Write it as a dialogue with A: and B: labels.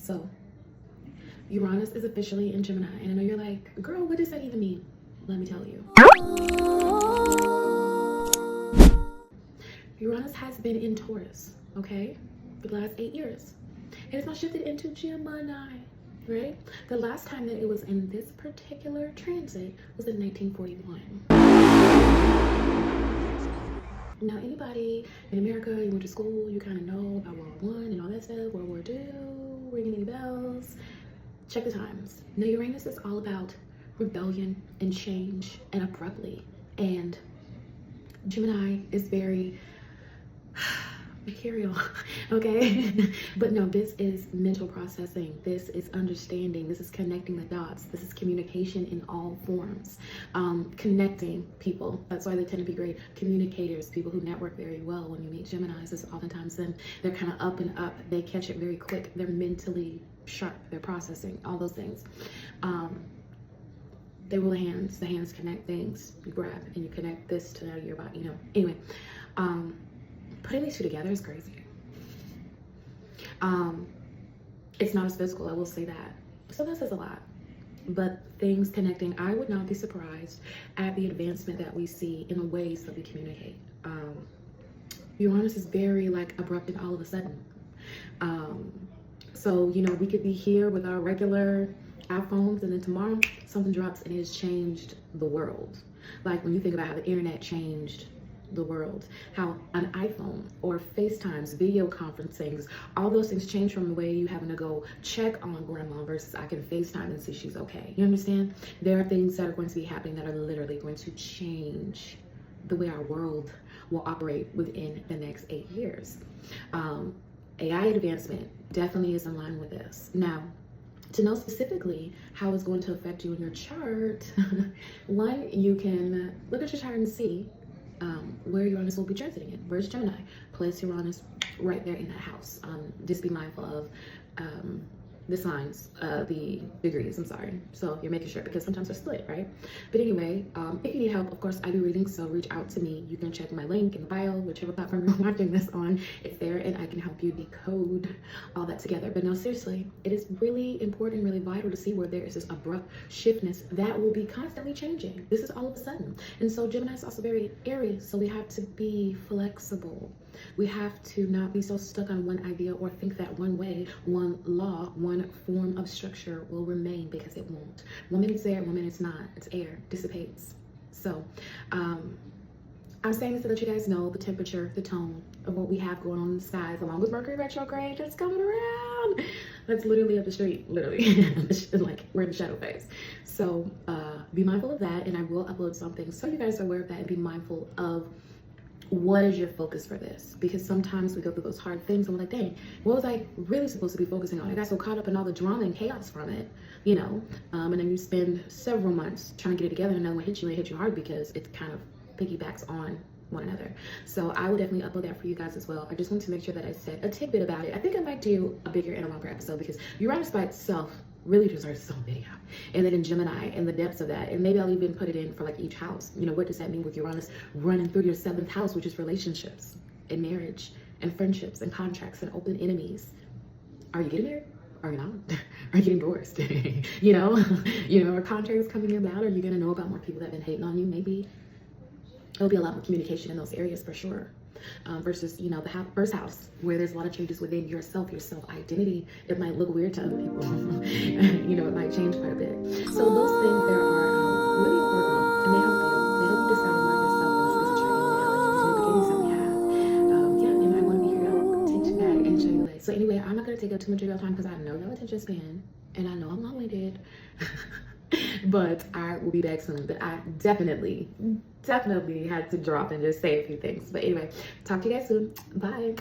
A: So Uranus is officially in Gemini, and I know you're like, girl, what does that even mean? Let me tell you. Uranus has been in Taurus, okay, for the last 8 years. It has now shifted into Gemini, right? The last time that it was in this particular transit was in 1941. Now, anybody in America, you went to school, you kind of know about World War I and all that stuff, World War II, ringing any bells. Check the times. Now, Uranus is all about rebellion and change and abruptly. And Gemini is very mercurial, okay? But no, this is mental processing. This is understanding. This is connecting the dots. This is communication in all forms. Connecting people. That's why they tend to be great communicators, people who network very well. When you meet Geminis, it's oftentimes them. They're kind of up and up. They catch it very quick. They're mentally sharp. They're processing, all those things. They rule the hands. The hands connect things. You grab and you connect this to your body, you know. Anyway, putting these two together is crazy. It's not as physical, I will say that. So that says a lot. But things connecting, I would not be surprised at the advancement that we see in the ways that we communicate. Uranus is very like abrupt and all of a sudden. So, you know, we could be here with our regular iPhones and then tomorrow something drops and it has changed the world. Like when you think about how the internet changed the world, how an iPhone or FaceTimes, video conferencings, all those things change from the way you having to go check on grandma versus I can FaceTime and see she's okay. You understand? There are things that are going to be happening that are literally going to change the way our world will operate within the next 8 years. AI advancement definitely is in line with this. Now, to know specifically how it's going to affect you in your chart, one, you can look at your chart and see where Uranus will be transiting in. Where's Gemini? Place Uranus right there in that house. Just be mindful of the signs, the degrees, I'm sorry. So you're making sure, because sometimes they're split, right? But anyway, if you need help, of course, I do readings, so reach out to me. You can check my link in the bio, whichever platform you're watching this on. It's there, and I can help you decode all that together. But no, seriously, it is really important, really vital to see where there is this abrupt shiftness that will be constantly changing. This is all of a sudden. And so Gemini is also very Aries, so we have to be flexible. We have to not be so stuck on one idea or think that one way, one law, one form of structure will remain, because it won't. One minute it's there, one minute it's not. It's air, dissipates. So I'm saying this to let you guys know the temperature, the tone of what we have going on in the skies, along with Mercury retrograde just coming around. That's literally up the street, literally. Like we're in the shadow phase. So be mindful of that, and I will upload something so you guys are aware of that, and be mindful of what is your focus for this? Because sometimes we go through those hard things and we're like, dang, what was I really supposed to be focusing on? I got so caught up in all the drama and chaos from it, you know? And then you spend several months trying to get it together, and then when it hit you hard because it kind of piggybacks on one another. So I will definitely upload that for you guys as well. I just want to make sure that I said a tidbit about it. I think I might do a bigger and a longer episode, because Uranus by itself really deserves its own video. And then in Gemini, and the depths of that, and maybe I'll even put it in for like each house. You know, what does that mean with Uranus running through your 7th house, which is relationships and marriage and friendships and contracts and open enemies? Are you getting married? Are you not? Are you getting divorced? you know, are contracts coming about? Are you gonna know about more people that have been hating on you? Maybe there'll be a lot more communication in those areas for sure. Versus, you know, the first house, where there's a lot of changes within yourself, your self-identity. It might look weird to other people. You know, it might change quite a bit. So those things there are really important, and they help you. They help you discover more of yourself in the space that you're in now, and these new beginnings that we have. Yeah, and I want to be here to help teach you guys and show you the way. So anyway, I'm not going to take up too much of your time, because I know your attention span, and I know I'm long-winded. But I will be back soon. But I definitely had to drop and just say a few things. But anyway, talk to you guys soon. Bye.